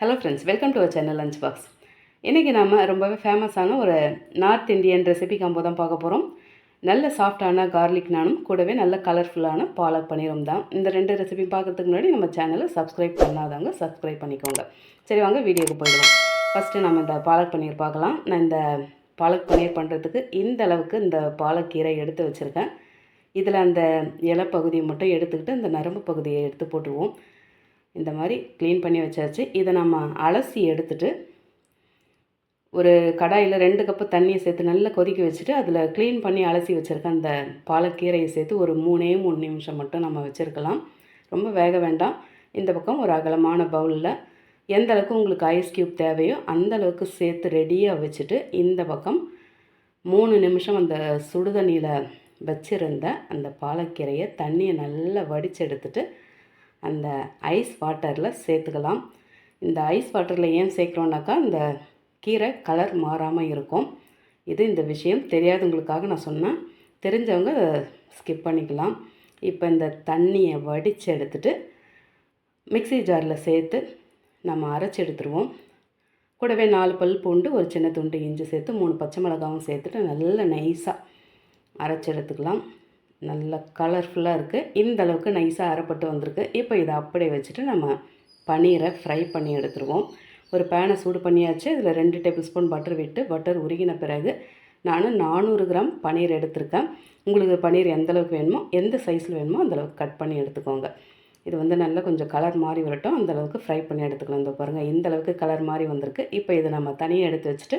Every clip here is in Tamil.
Hello friends, welcome to our channel lunch box. இன்றைக்கி நாம் ரொம்பவே ஃபேமஸான ஒரு நார்த் இந்தியன் ரெசிபி காம்போ தான் பார்க்க போகிறோம். நல்ல சாஃப்டான கார்லிக் நானும் கூடவே நல்ல கலர்ஃபுல்லான பாலக் பன்னீரும் தான். இந்த ரெண்டு ரெசிபி பார்க்குறதுக்கு முன்னாடி நம்ம சேனலை சப்ஸ்கிரைப் பண்ணாதவங்க சப்ஸ்கிரைப் பண்ணிக்கோங்க. சரி வாங்க வீடியோக்கு போயிடுவோம். ஃபஸ்ட்டு நம்ம இந்த பாலக் பன்னீர் பார்க்கலாம். நான் இந்த பாலக் பன்னீர் பண்ணுறதுக்கு இந்த அளவுக்கு இந்த பாலக்கீரை எடுத்து வச்சுருக்கேன். இதில் அந்த இலை பகுதியை மட்டும் எடுத்துக்கிட்டு அந்த நரம்பு பகுதியை எடுத்து போட்டுருவோம். இந்த மாதிரி க்ளீன் பண்ணி வச்சாச்சு. இதை நம்ம அலசி எடுத்துட்டு ஒரு கடாயில் 2 கப்பு தண்ணியை சேர்த்து நல்லா கொதிக்க வச்சுட்டு அதில் க்ளீன் பண்ணி அலசி வச்சுருக்க அந்த பாலக்கீரையை சேர்த்து ஒரு 3 நிமிஷம் மட்டும் நம்ம வச்சுருக்கலாம். ரொம்ப வேக வேண்டாம். இந்த பக்கம் ஒரு அகலமான பவுலில் எந்த அளவுக்கு உங்களுக்கு ஐஸ் க்யூப் தேவையோ அந்த அளவுக்கு சேர்த்து ரெடியாக வச்சுட்டு இந்த பக்கம் 3 நிமிஷம் அந்த சுடுதண்ணியில் வச்சுருந்த அந்த பாலக்கீரையை தண்ணியை நல்லா வடித்து எடுத்துட்டு அந்த ஐஸ் வாட்டரில் சேர்த்துக்கலாம். இந்த ஐஸ் வாட்டரில் ஏன் சேர்க்குறோன்னாக்கா இந்த கீரை கலர் மாறாமல் இருக்கும். இந்த விஷயம் தெரியாதவங்களுக்காக நான் சொன்னேன். தெரிஞ்சவங்க ஸ்கிப் பண்ணிக்கலாம். இப்போ இந்த தண்ணியை வடித்து எடுத்துட்டு மிக்ஸி ஜாரில் சேர்த்து நம்ம அரைச்சி எடுத்துருவோம். கூடவே 4 பல் பூண்டு, ஒரு சின்ன துண்டு இஞ்சி சேர்த்து 3 பச்சை மிளகாவும் சேர்த்துட்டு நல்ல நைஸாக அரைச்சி எடுத்துக்கலாம். நல்ல கலர்ஃபுல்லாக இருக்குது. இந்த அளவுக்கு நைஸாக அரைப்பட்டு வந்திருக்கு. இப்போ இதை அப்படியே வச்சுட்டு நம்ம பன்னீரை ஃப்ரை பண்ணி எடுத்துருவோம். ஒரு பேனை சூடு பண்ணியாச்சு. இதில் 2 டேபிள் ஸ்பூன் பட்டர் விட்டு பட்டர் உருகின பிறகு நான் 400 கிராம் பன்னீர் எடுத்திருக்கேன். உங்களுக்கு பன்னீர் எந்த அளவுக்கு வேணுமோ, எந்த சைஸில் வேணுமோ அந்தளவுக்கு கட் பண்ணி எடுத்துக்கோங்க. இது நல்லா கொஞ்சம் கலர் மாறி வரட்டும். அந்தளவுக்கு ஃப்ரை பண்ணி எடுத்துக்கலாம். இந்த பாருங்கள், இந்த அளவுக்கு கலர் மாறி வந்திருக்கு. இப்போ இதை நம்ம தனியாக எடுத்து வச்சுட்டு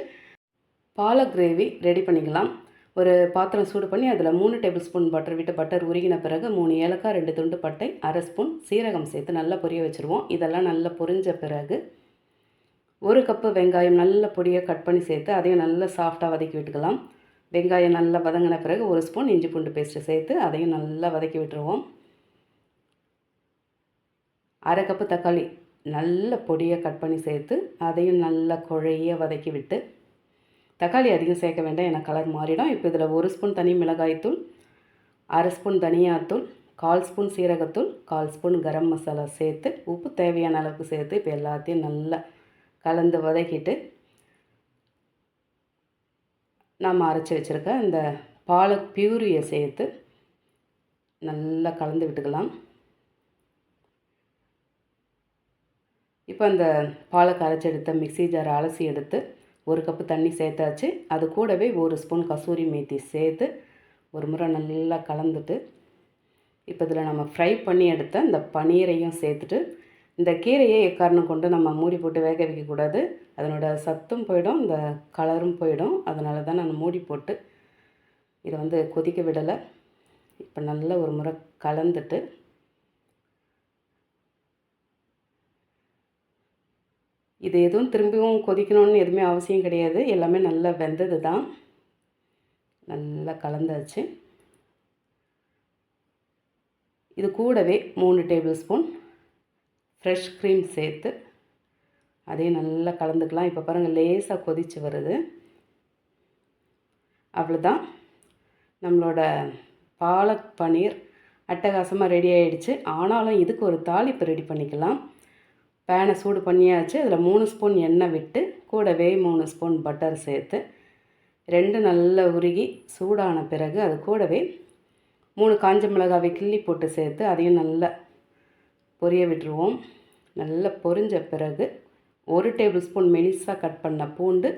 பாலக் கிரேவி ரெடி பண்ணிக்கலாம். ஒரு பாத்திரம் சூடு பண்ணி அதில் 3 டேபிள் ஸ்பூன் பட்டர் விட்டு பட்டர் உருகின பிறகு 3 ஏலக்காய், 2 துண்டு பட்டை, 1/2 ஸ்பூன் சீரகம் சேர்த்து நல்லா பொரிய வச்சுருவோம். இதெல்லாம் நல்லா பொரிஞ்ச பிறகு 1 கப்பு வெங்காயம் நல்ல பொடியை கட் பண்ணி சேர்த்து அதையும் நல்லா சாஃப்டாக வதக்கி விட்டுக்கலாம். வெங்காயம் நல்லா வதங்கின பிறகு 1 ஸ்பூன் இஞ்சி பூண்டு பேஸ்ட்டு சேர்த்து அதையும் நல்லா வதக்கி விட்டுருவோம். 1/2 கப்பு தக்காளி நல்ல பொடியை கட் பண்ணி சேர்த்து அதையும் நல்லா குழைய வதக்கி விட்டு, தக்காளி அதிகம் சேர்க்க வேண்டாம், ஏன்னா கலர் மாறிடும். இப்போ இதில் 1 ஸ்பூன் தனி மிளகாய்த்தூள், 1/2 ஸ்பூன் தனியாத்தூள், 1/4 ஸ்பூன் சீரகத்தூள், 1/4 ஸ்பூன் கரம் மசாலா சேர்த்து உப்பு தேவையான அளவுக்கு சேர்த்து இப்போ எல்லாத்தையும் நல்லா கலந்து வதக்கிட்டு நாம் அரைச்சி வச்சுருக்க இந்த பாலக் பியூரியை சேர்த்து நல்லா கலந்து விட்டுக்கலாம். இப்போ அந்த பாலக் அரைச்சி எடுத்த மிக்ஸி ஜாரை அலசி எடுத்து 1 கப்பு தண்ணி சேர்த்தாச்சு. அது கூடவே 1 ஸ்பூன் கசூரி மேத்தி சேர்த்து ஒரு முறை நல்லா கலந்துட்டு, இப்போ இதில் நம்ம ஃப்ரை பண்ணி எடுத்த இந்த பன்னீரையும் சேர்த்துட்டு, இந்த கீரையை எக்காரணம் கொண்டு நம்ம மூடி போட்டு வேக வைக்கக்கூடாது. அதனோட சத்தும் போயிடும், இந்த கலரும் போயிடும். அதனால தான் நான் மூடி போட்டு இதை கொதிக்க விடலை. இப்போ நல்லா ஒரு முறை கலந்துட்டு இது எதுவும் திரும்பியும் கொதிக்கணும்னு எதுவுமே அவசியம் கிடையாது. எல்லாமே நல்லா வெந்தது தான். நல்லா கலந்தாச்சு. இது கூடவே 3 டேபிள் ஸ்பூன் ஃப்ரெஷ் க்ரீம் சேர்த்து அதையும் நல்லா கலந்துக்கலாம். இப்போ பாருங்கள், லேசாக கொதித்து வருது. அவ்வளோதான், நம்மளோட பாலக் பன்னீர் அட்டகாசமாக ரெடி ஆகிடுச்சு. ஆனாலும் இதுக்கு ஒரு தாளிப்பு ரெடி பண்ணிக்கலாம். பேனை சூடு பண்ணியாச்சு. அதில் 3 ஸ்பூன் எண்ணெய் விட்டு கூடவே 3 ஸ்பூன் பட்டர் சேர்த்து 2 நல்லா உருகி சூடான பிறகு அது கூடவே 3 காஞ்ச மிளகாவை கிள்ளி போட்டு சேர்த்து அதையும் நல்லா பொரிய விட்டுருவோம். நல்லா பொரிஞ்ச பிறகு 1 டேபிள் ஸ்பூன் மெலிசாக கட் பண்ண பூண்டு,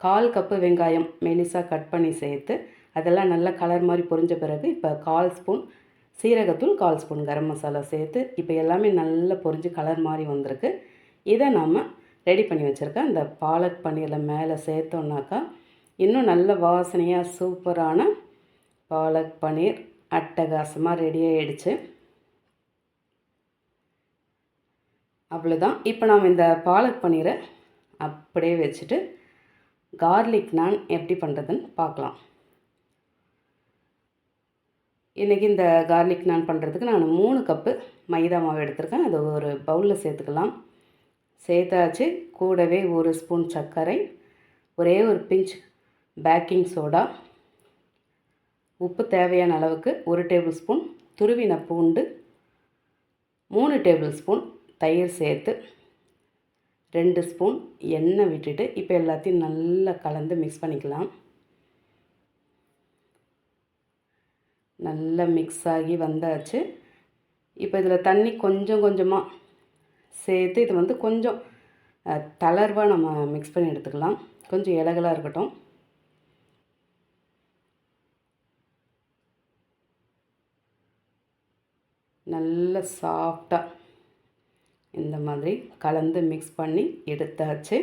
1/4 கப்பு வெங்காயம் மெலிசாக கட் பண்ணி சேர்த்து அதெல்லாம் நல்லா கலர் மாதிரி பொரிஞ்ச பிறகு இப்போ 1/4 ஸ்பூன் சீரகத்தூள், 1/4 ஸ்பூன் கரம் மசாலா சேர்த்து இப்போ எல்லாமே நல்லா பொரிஞ்சு கலர் மாதிரி வந்திருக்கு. இதை நாம் ரெடி பண்ணி வச்சுருக்கேன் இந்த பாலக் பன்னீரில் மேலே சேர்த்தோன்னாக்கா இன்னும் நல்ல வாசனையாக சூப்பரான பாலக் பன்னீர் அட்டகாசமாக ரெடி ஆகிடுச்சு. அவ்வளோதான். இப்போ நாம் இந்த பாலக் பன்னீரை அப்படியே வச்சுட்டு கார்லிக் நான் எப்படி பண்ணுறதுன்னு பார்க்கலாம். இன்றைக்கி இந்த கார்லிக் நான் பண்ணுறதுக்கு நான் 3 கப்பு மைதா மாவு எடுத்திருக்கேன். அதை ஒரு பவுலில் சேர்த்துக்கலாம். சேர்த்தாச்சு. கூடவே 1 ஸ்பூன் சர்க்கரை, ஒரே ஒரு பிஞ்ச் பேக்கிங் சோடா, உப்பு தேவையான அளவுக்கு 1 டேபிள் ஸ்பூன் துருவின பூண்டு, 3 டேபிள் ஸ்பூன் தயிர் சேர்த்து 2 ஸ்பூன் எண்ணெய் விட்டுட்டு இப்போ எல்லாத்தையும் நல்லா கலந்து மிக்ஸ் பண்ணிக்கலாம். நல்லா மிக்ஸ் ஆகி வந்தாச்சு. இப்போ இதில் தண்ணி கொஞ்சம் கொஞ்சமாக சேர்த்து இது வந்து கொஞ்சம் தளர்வாக நம்ம மிக்ஸ் பண்ணி எடுத்துக்கலாம். கொஞ்சம் இலகலாக இருக்கட்டும். நல்ல சாஃப்டாக இந்த மாதிரி கலந்து மிக்ஸ் பண்ணி எடுத்தாச்சு.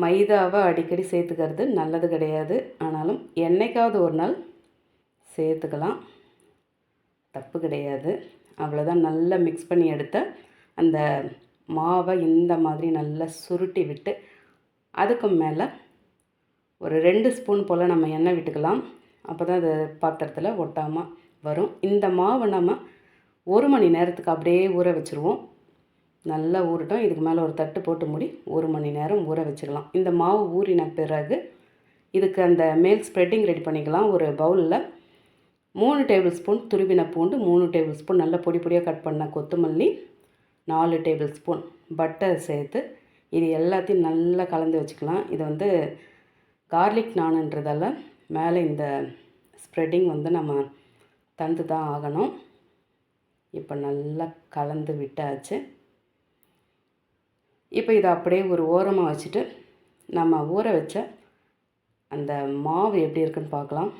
மைதாவை அடிக்கடி சேர்த்துக்கிறது நல்லது கிடையாது. ஆனாலும் என்னைக்காவது ஒரு நாள் சேர்த்துக்கலாம், தப்பு கிடையாது. அவ்வளோதான். நல்லா மிக்ஸ் பண்ணி எடுத்த அந்த மாவை இந்த மாதிரி நல்லா சுருட்டி விட்டு அதுக்கு மேலே ஒரு 2 ஸ்பூன் போல் நம்ம எண்ணெய் விட்டுக்கலாம். அப்போ தான் அது பாத்திரத்தில் ஒட்டாமல் வரும். இந்த மாவை நம்ம 1 மணி நேரத்துக்கு அப்படியே ஊற வச்சுருவோம். நல்லா ஊறட்டும். இதுக்கு மேலே ஒரு தட்டு போட்டு மூடி 1 மணி நேரம் ஊற வச்சுக்கலாம். இந்த மாவு ஊறின பிறகு இதுக்கு அந்த மேல் ஸ்ப்ரெட்டிங் ரெடி பண்ணிக்கலாம். ஒரு பவுலில் 3 டேபிள் ஸ்பூன் துருவின பூண்டு, 3 டேபிள் ஸ்பூன் நல்ல பொடி பொடியாக கட் பண்ண கொத்தமல்லி, 4 டேபிள் ஸ்பூன் பட்டர் சேர்த்து இது எல்லாத்தையும் நல்லா கலந்து வச்சுக்கலாம். இது வந்து கார்லிக் நான்ன்றதால மேலே இந்த ஸ்ப்ரெட்டிங் வந்து நம்ம தந்து தான் ஆகணும். இப்போ நல்லா கலந்து விட்டாச்சு. இப்போ இதை அப்படியே ஒரு ஓரமாக வச்சுட்டு நம்ம ஊற வச்ச அந்த மாவு எப்படி இருக்குன்னு பார்க்கலாம்.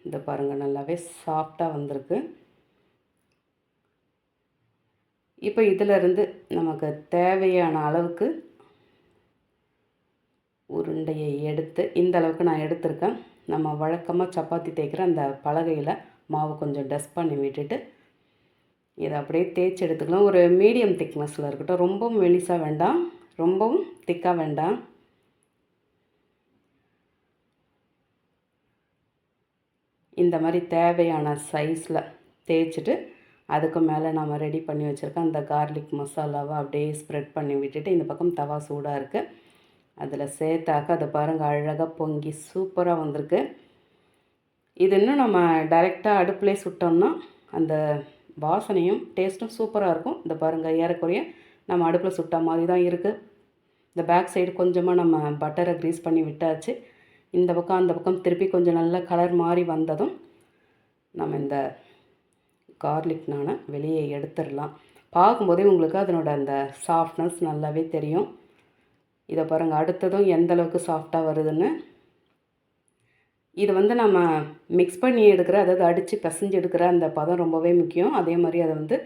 இதை பாருங்கள், நல்லாவே சாஃப்டாக வந்திருக்கு. இப்போ இதிலிருந்து நமக்கு தேவையான அளவுக்கு உருண்டையை எடுத்து இந்த அளவுக்கு நான் எடுத்திருக்கேன். நம்ம வழக்கமாக சப்பாத்தி தேய்க்கிற அந்த பலகையில் மாவு கொஞ்சம் டஸ்ட் பண்ணி விட்டுட்டு இதை அப்படியே தேய்ச்சி எடுத்துக்கலாம். ஒரு மீடியம் திக்னஸில் இருக்கட்டும். ரொம்பவும் மெலிசாக வேண்டாம், ரொம்பவும் திக்காக வேண்டாம். இந்த மாதிரி தேவையான சைஸில் தேய்ச்சிட்டு அதுக்கு மேலே நம்ம ரெடி பண்ணி வச்சுருக்க அந்த கார்லிக் மசாலாவை அப்படியே ஸ்ப்ரெட் பண்ணி விட்டுட்டு இந்த பக்கம் தவா சூடாக இருக்குது. அதில் சேர்த்தாக்க அதை பாருங்கள், அழகாக பொங்கி சூப்பராக வந்திருக்கு. இது இன்னும் நம்ம டைரெக்டாக அடுப்புலேயே சுட்டோம்னா அந்த வாசனையும் டேஸ்ட்டும் சூப்பராக இருக்கும். இந்த பாருங்கள், ஏறக்குறைய நம்ம அடுப்பில் சுட்ட மாதிரி தான் இருக்குது. இந்த பேக் சைடு கொஞ்சமாக நம்ம பட்டரை க்ரீஸ் பண்ணி விட்டாச்சு. இந்த பக்கம் அந்த பக்கம் திருப்பி கொஞ்சம் நல்ல கலர் மாறி வந்ததும் நம்ம இந்த கார்லிக் நானை வெளியே எடுத்துடலாம். பார்க்கும்போதே உங்களுக்கு அதனோட அந்த சாஃப்ட்னஸ் நல்லாவே தெரியும். இதை பாருங்கள், அடுத்ததும் எந்த அளவுக்கு சாஃப்டாக வருதுன்னு. இது வந்து நம்ம மிக்ஸ் பண்ணி எடுக்கிற, அதாவது அடித்து பிசைஞ்சு எடுக்கிற அந்த பதம் ரொம்பவே முக்கியம். அதே மாதிரி அதை வந்து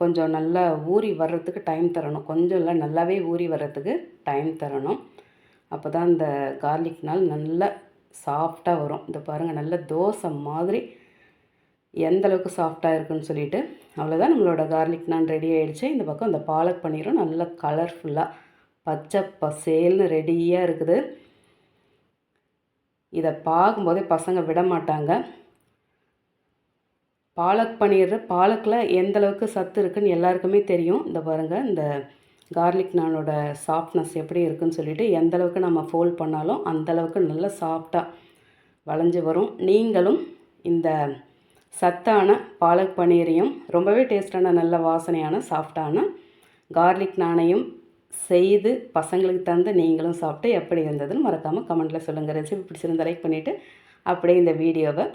கொஞ்சம் நல்லா ஊறி வர்றதுக்கு டைம் தரணும். கொஞ்சம் இல்லை, நல்லாவே ஊறி வர்றதுக்கு டைம் தரணும். அப்போ தான் இந்த கார்லிக் நாள் நல்லா சாஃப்டாக வரும். இந்த பாருங்கள், நல்ல தோசை மாதிரி எந்த அளவுக்கு சாஃப்டாக இருக்குன்னு சொல்லிட்டு. அவ்வளோதான், நம்மளோட கார்லிக் நான் ரெடி ஆகிடுச்சு. இந்த பக்கம் இந்த பாலக் பன்னீரும் நல்லா கலர்ஃபுல்லாக பச்சை பசேல்னு ரெடியாக இருக்குது. இதை பார்க்கும்போதே பசங்க விட மாட்டாங்க. பாலக் பன்னீர், பாலக்கில் எந்த அளவுக்கு சத்து இருக்குதுன்னு எல்லாருக்குமே தெரியும். இந்த பாருங்கள், இந்த கார்லிக் நானோட சாஃப்ட்னஸ் எப்படி இருக்குதுன்னு சொல்லிட்டு எந்த அளவுக்கு நம்ம ஃபோல்ட் பண்ணாலும் அந்தளவுக்கு நல்லா சாஃப்டாக வளைஞ்சு வரும். நீங்களும் இந்த சத்தான பாலக் பன்னீரையும் ரொம்பவே டேஸ்டான நல்ல வாசனையான சாஃப்டான கார்லிக் நானையும் செய்து பசங்களுக்கு தந்து நீங்களும் சாப்பிட்டு எப்படி இருந்ததுன்னு மறக்காமல் கமெண்ட்டில் சொல்லுங்கள். ரெசிபி பிடிச்சிருந்தா லைக் பண்ணிவிட்டு அப்படியே இந்த வீடியோவை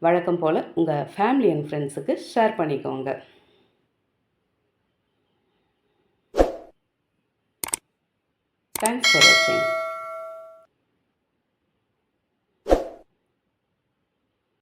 வழக்கம் போல் உங்கள் ஃபேமிலி அண்ட் ஃப்ரெண்ட்ஸுக்கு ஷேர் பண்ணிக்கோங்க. தேங்க்ஸ் ஃபார் வாட்சிங்.